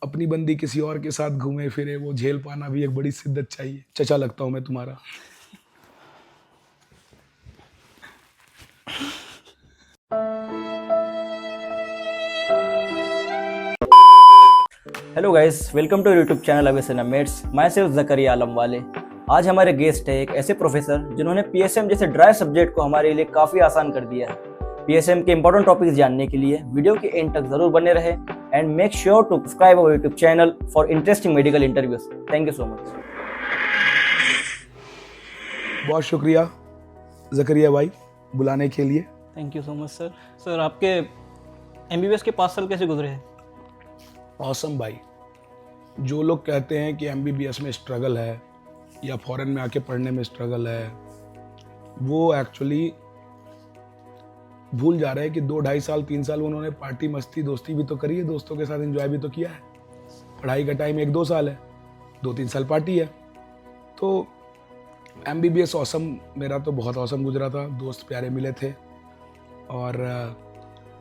अपनी बंदी किसी और के साथ घूमे फिरे, वो झेल पाना भी एक बड़ी शिद्दत चाहिए। चचा लगता हूँ मैं तुम्हारा। Hello guys, welcome to YouTube channel अवेसना मेट्स। मैं सिर्फ जकरिया आलम वाले। आज हमारे गेस्ट है एक ऐसे प्रोफेसर जिन्होंने पीएसएम जैसे ड्राई सब्जेक्ट को हमारे लिए काफ़ी आसान कर दिया है। पीएसएम के इंपॉर्टेंट टॉपिक्स जानने के लिए वीडियो के एंड तक जरूर बने रहे and make sure to subscribe our YouTube channel for interesting medical interviews. Thank you so much. बहुत शुक्रिया जकरिया भाई बुलाने के लिए। Thank you so much sir. Sir आपके एमबीबीएस के 5 साल कैसे गुजरे हैं? औसम भाई, जो लोग कहते हैं कि एमबीबीएस में स्ट्रगल है या फॉरेन में आके पढ़ने में स्ट्रगल है, वो एक्चुअली भूल जा रहे हैं कि 2-2.5 साल 3 साल उन्होंने पार्टी मस्ती दोस्ती भी तो करी है, दोस्तों के साथ एंजॉय भी तो किया है। पढ़ाई का टाइम 1-2 साल है, 2-3 साल पार्टी है। तो एमबीबीएस औसम, मेरा तो बहुत औसम गुजरा था। दोस्त प्यारे मिले थे और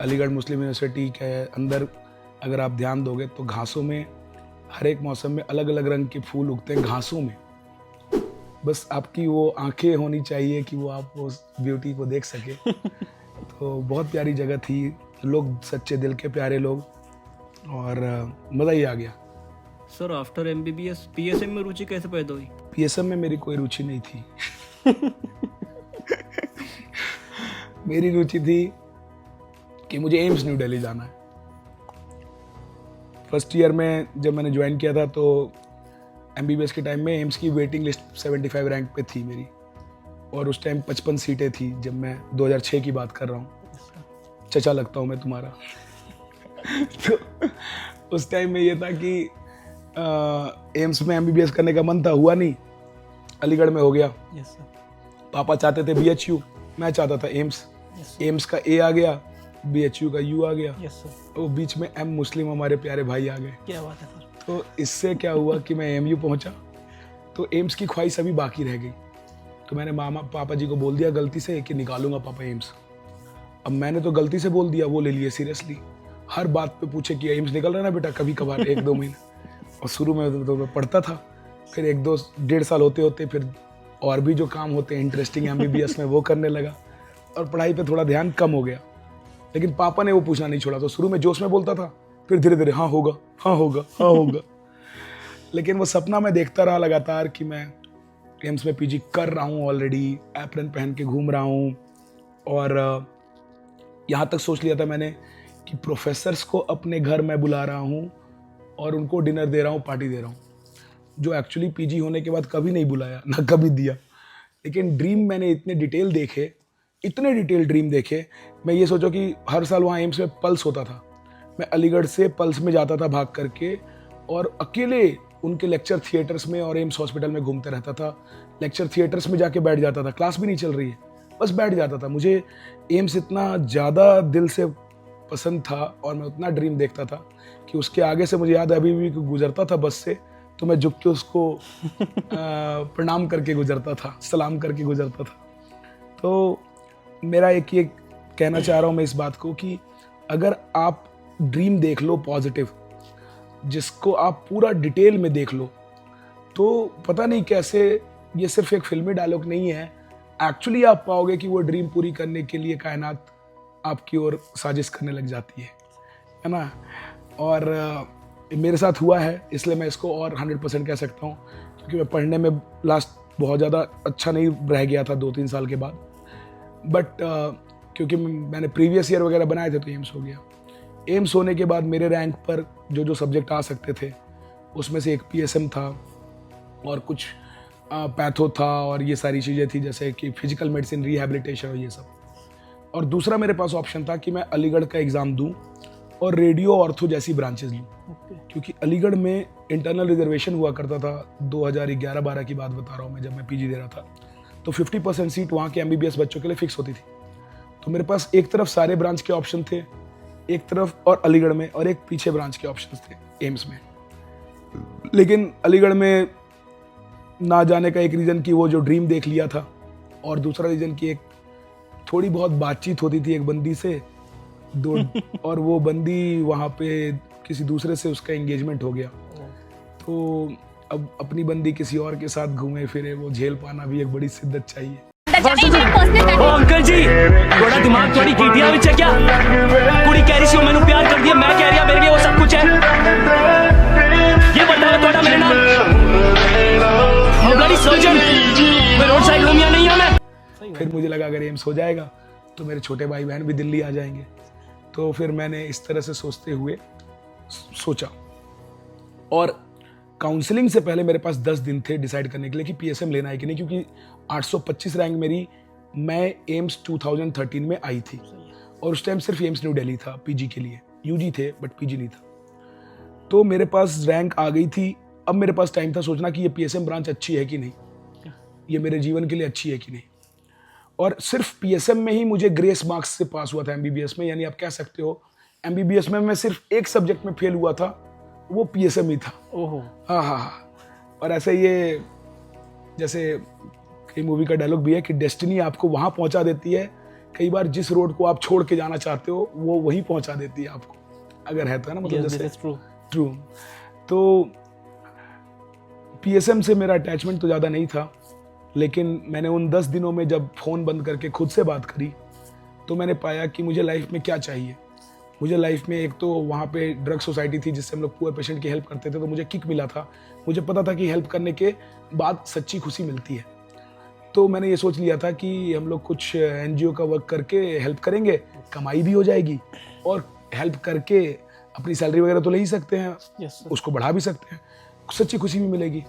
अलीगढ़ मुस्लिम यूनिवर्सिटी के अंदर अगर आप ध्यान दोगे तो घासों में हर एक मौसम में अलग अलग रंग के फूल उगते हैं घासों में। बस आपकी वो आंखें होनी चाहिए कि वो आप उस ब्यूटी को देख सके। तो बहुत प्यारी जगह थी, लोग सच्चे दिल के प्यारे लोग, और मज़ा ही आ गया। सर आफ्टर एमबीबीएस पीएसएम में रुचि कैसे पैदा हुई? पीएसएम में मेरी कोई रुचि नहीं थी। मेरी रुचि थी कि मुझे एम्स न्यू दिल्ली जाना है। फर्स्ट ईयर में जब मैंने ज्वाइन किया था तो एमबीबीएस के टाइम में एम्स की वेटिंग लिस्ट 75 रैंक पे थी मेरी, और उस टाइम 55 सीटें थी जब मैं 2006 की बात कर रहा हूँ। चचा लगता हूँ मैं तुम्हारा। तो उस टाइम में ये था कि एम्स में एमबीबीएस करने का मन था, हुआ नहीं, अलीगढ़ में हो गया। Yes sir. पापा चाहते थे बीएचयू, मैं चाहता था एम्स। एम्स का ए आ गया, बीएचयू का यू आ गया। Yes sir. वो बीच में एम मुस्लिम हमारे प्यारे भाई आ गए। क्या बात है सर। तो इससे क्या हुआ कि मैं एमयू पहुंचा तो एम्स की ख्वाहिश अभी बाकी रह गई। तो मैंने पापा जी को बोल दिया गलती से कि निकालूंगा पापा एम्स। अब मैंने तो गलती से बोल दिया, वो ले लिए सीरियसली। हर बात पे पूछे कि एम्स निकल रहा है ना बेटा, कभी कभार 1-2 महीने। और शुरू में तो मैं पढ़ता था, फिर 1-2-1.5 साल होते होते फिर और भी जो काम होते हैं इंटरेस्टिंग एमबीबीएस में वो करने लगा, और पढ़ाई पे थोड़ा ध्यान कम हो गया। लेकिन पापा ने वो पूछना नहीं छोड़ा। तो शुरू में जोश में बोलता था, फिर धीरे धीरे हाँ होगा, हाँ होगा, हाँ होगा। लेकिन वो सपना मैं देखता रहा लगातार कि मैं एम्स में पीजी कर रहा हूँ, ऑलरेडी एप्रन पहन के घूम रहा हूँ, और यहाँ तक सोच लिया था मैंने कि प्रोफेसर्स को अपने घर में बुला रहा हूँ और उनको डिनर दे रहा हूँ, पार्टी दे रहा हूँ, जो एक्चुअली पीजी होने के बाद कभी नहीं बुलाया, ना कभी दिया। लेकिन ड्रीम मैंने इतने डिटेल देखे, इतने डिटेल ड्रीम देखे। मैं ये सोचा कि हर साल वहाँ एम्स में पल्स होता था, मैं अलीगढ़ से पल्स में जाता था भाग करके, और अकेले उनके लेक्चर थिएटर्स में और एम्स हॉस्पिटल में घूमते रहता था। लेक्चर थिएटर्स में जाके बैठ जाता था, क्लास भी नहीं चल रही है, बस बैठ जाता था। मुझे एम्स इतना ज़्यादा दिल से पसंद था और मैं उतना ड्रीम देखता था कि उसके आगे से मुझे याद है अभी भी गुजरता था बस से तो मैं झुक के उसको प्रणाम करके गुजरता था, सलाम करके गुजरता था। तो मेरा एक ये कहना चाह रहा हूँ मैं इस बात को कि अगर आप ड्रीम देख लो पॉजिटिव, जिसको आप पूरा डिटेल में देख लो, तो पता नहीं कैसे ये सिर्फ एक फिल्मी डायलॉग नहीं है, एक्चुअली आप पाओगे कि वो ड्रीम पूरी करने के लिए कायनात आपकी ओर साजिश करने लग जाती है ना। और मेरे साथ हुआ है, इसलिए मैं इसको और 100% कह सकता हूँ, क्योंकि मैं पढ़ने में लास्ट बहुत ज़्यादा अच्छा नहीं रह गया था 2-3 साल के बाद, बट क्योंकि मैंने प्रीवियस ईयर वगैरह बनाए थे तो एम्स हो गया। एम्स होने के बाद मेरे रैंक पर जो जो सब्जेक्ट आ सकते थे उसमें से एक पीएसएम था और कुछ पैथो था और ये सारी चीज़ें थी जैसे कि फिजिकल मेडिसिन, रिहैबिलिटेशन और ये सब। और दूसरा मेरे पास ऑप्शन था कि मैं अलीगढ़ का एग्ज़ाम दूं और रेडियो ऑर्थो जैसी ब्रांचेस लूँ, क्योंकि अलीगढ़ में इंटरनल रिजर्वेशन हुआ करता था। 2011-12 की बात बता रहा हूँ मैं, जब मैं पीजी दे रहा था तो 50% सीट वहाँ के एमबीबीएस बच्चों के लिए फिक्स होती थी। तो मेरे पास एक तरफ सारे ब्रांच के ऑप्शन थे, एक तरफ और अलीगढ़ में, और एक पीछे ब्रांच के ऑप्शन थे एम्स में। लेकिन अलीगढ़ में ना जाने का एक रीज़न कि वो जो ड्रीम देख लिया था, और दूसरा रीज़न कि एक थोड़ी बहुत बातचीत होती थी एक बंदी से, और वो बंदी वहाँ पे किसी दूसरे से उसका एंगेजमेंट हो गया। तो अब अपनी बंदी किसी और के साथ घूमे फिरे, वो झेल पाना भी एक बड़ी शिद्दत चाहिए। ओ अंकल जी, थोड़ा दिमाग थोड़ी कीटिया विच है क्या? कुड़ी कह रही सी मैंने प्यार कर दिया, मैं कह रही मेरे लिए वो सब कुछ है। ये बताओ थोड़ा मेरे नाम ब्लडी सर्जन, मैं रोड साइड रोमिया नहीं हूं मैं। फिर मुझे लगा अगर एम्स हो जाएगा तो मेरे छोटे भाई बहन भी दिल्ली आ जाएंगे। तो फिर मैंने इस तरह से सोचते हुए सोचा, और काउंसलिंग से पहले मेरे पास 10 दिन थे डिसाइड करने के लिए कि पीएसएम लेना है कि नहीं, क्योंकि 825 रैंक मेरी, मैं एम्स 2013 में आई थी और उस टाइम सिर्फ एम्स न्यू दिल्ली था पीजी के लिए, यूजी थे बट पीजी नहीं था। तो मेरे पास रैंक आ गई थी। अब मेरे पास टाइम था सोचना कि ये पीएसएम ब्रांच अच्छी है कि नहीं, ये मेरे जीवन के लिए अच्छी है कि नहीं। और सिर्फ पीएसएम में ही मुझे ग्रेस मार्क्स से पास हुआ था एमबीबीएस में, यानी आप कह सकते हो एमबीबीएस में मैं सिर्फ एक सब्जेक्ट में फेल हुआ था, वो पीएसएम ही था। ओहो। हाँ। और ऐसे ये जैसे कई मूवी का डायलॉग भी है कि डेस्टिनी आपको वहाँ पहुँचा देती है, कई बार जिस रोड को आप छोड़ के जाना चाहते हो वो वहीं पहुँचा देती है आपको, अगर है तो, है ना, मतलब Yes, जैसे this is true. ट्रू। तो पीएसएम से मेरा अटैचमेंट तो ज़्यादा नहीं था, लेकिन मैंने उन 10 दिनों में जब फ़ोन बंद करके खुद से बात करी तो मैंने पाया कि मुझे लाइफ में क्या चाहिए। मुझे लाइफ में एक तो वहाँ पे ड्रग सोसाइटी थी जिससे हम लोग पुअर पेशेंट की हेल्प करते थे, तो मुझे किक मिला था। मुझे पता था कि हेल्प करने के बाद सच्ची खुशी मिलती है। तो मैंने ये सोच लिया था कि हम लोग कुछ एनजीओ का वर्क करके हेल्प करेंगे, कमाई भी हो जाएगी, और हेल्प करके अपनी सैलरी वगैरह तो ले ही सकते हैं, Yes, sir. उसको बढ़ा भी सकते हैं, सच्ची खुशी भी मिलेगी।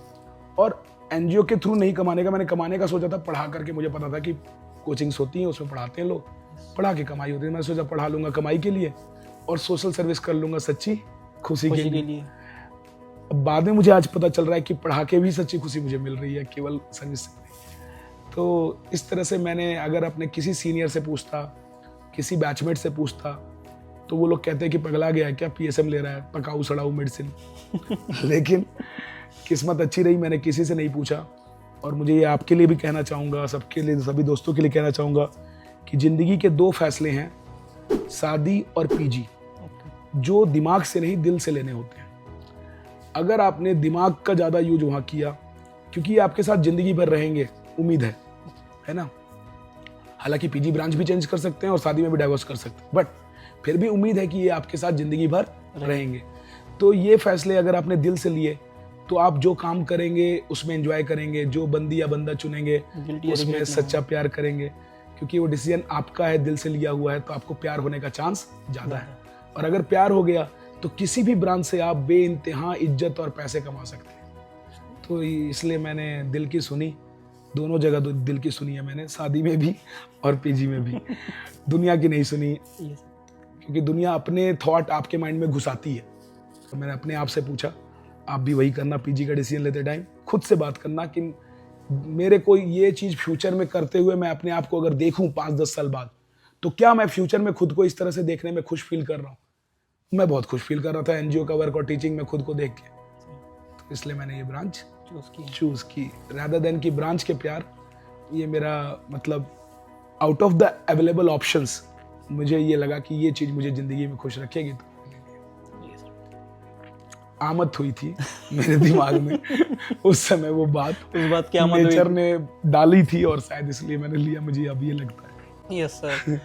और एनजीओ के थ्रू नहीं कमाने का, मैंने कमाने का सोचा था। पढ़ा करके मुझे पता था कि कोचिंग्स होती हैं, उसमें पढ़ाते हैं लोग, पढ़ा के कमाई होती है। मैंने सोचा पढ़ा लूँगा कमाई के लिए और सोशल सर्विस कर लूँगा सच्ची खुशी के लिए। अब बाद में मुझे आज पता चल रहा है कि पढ़ा के भी सच्ची खुशी मुझे मिल रही है, केवल सर्विस से नहीं। तो इस तरह से मैंने, अगर अपने किसी सीनियर से पूछता, किसी बैचमेट से पूछता, तो वो लोग कहते हैं कि पगला गया है क्या, पीएसएम ले रहा है, पकाऊ सड़ाऊ मेडिसिन। लेकिन किस्मत अच्छी रही, मैंने किसी से नहीं पूछा। और मुझे ये आपके लिए भी कहना चाहूँगा, सबके लिए, सभी दोस्तों के लिए कहना चाहूँगा कि ज़िंदगी के 2 फैसले हैं, शादी और पीजी, जो दिमाग से नहीं दिल से लेने होते हैं। अगर आपने दिमाग का ज़्यादा यूज वहाँ किया, क्योंकि ये आपके साथ ज़िंदगी भर रहेंगे, उम्मीद है ना। हालांकि पीजी ब्रांच भी चेंज कर सकते हैं और शादी में भी डाइवोर्स कर सकते हैं, बट फिर भी उम्मीद है कि ये आपके साथ ज़िंदगी भर रहेंगे। तो ये फैसले अगर आपने दिल से लिए तो आप जो काम करेंगे उसमें एंजॉय करेंगे, जो बंदी या बंदा चुनेंगे उसमें सच्चा प्यार करेंगे, क्योंकि वो डिसीजन आपका है, दिल से लिया हुआ है, तो आपको प्यार होने का चांस ज़्यादा है। और अगर प्यार हो गया तो किसी भी ब्रांच से आप बेइंतहा इज्जत और पैसे कमा सकते हैं। तो इसलिए मैंने दिल की सुनी, दोनों जगह दिल की सुनी है मैंने, शादी में भी और पीजी में भी। दुनिया की नहीं सुनी, क्योंकि दुनिया अपने थॉट आपके माइंड में घुसाती है। तो मैंने अपने आप से पूछा, आप भी वही करना, पीजी का डिसीजन लेते टाइम खुद से बात करना कि मेरे को ये चीज़ फ्यूचर में करते हुए मैं अपने आप को अगर देखूं 5-10 साल बाद, तो क्या मैं फ्यूचर में खुद को इस तरह से देखने में खुश फील कर रहा हूँ। मैं बहुत खुश फील कर रहा था एनजीओ का वर्क और टीचिंग में खुद को देख के। तो इसलिए मैंने ये ब्रांच चूज़ की रादर देन की ब्रांच के प्यार। ये मेरा मतलब out of the available options मुझे ये लगा कि ये चीज़ मुझे ज़िंदगी में खुश रखेगी, तो आमद हुई थी मेरे दिमाग में उस समय। वो बात की आमद नेचर ने डाली थी और शायद इसलिए मैंने लिया, मुझे अब ये लगता है। Yes sir.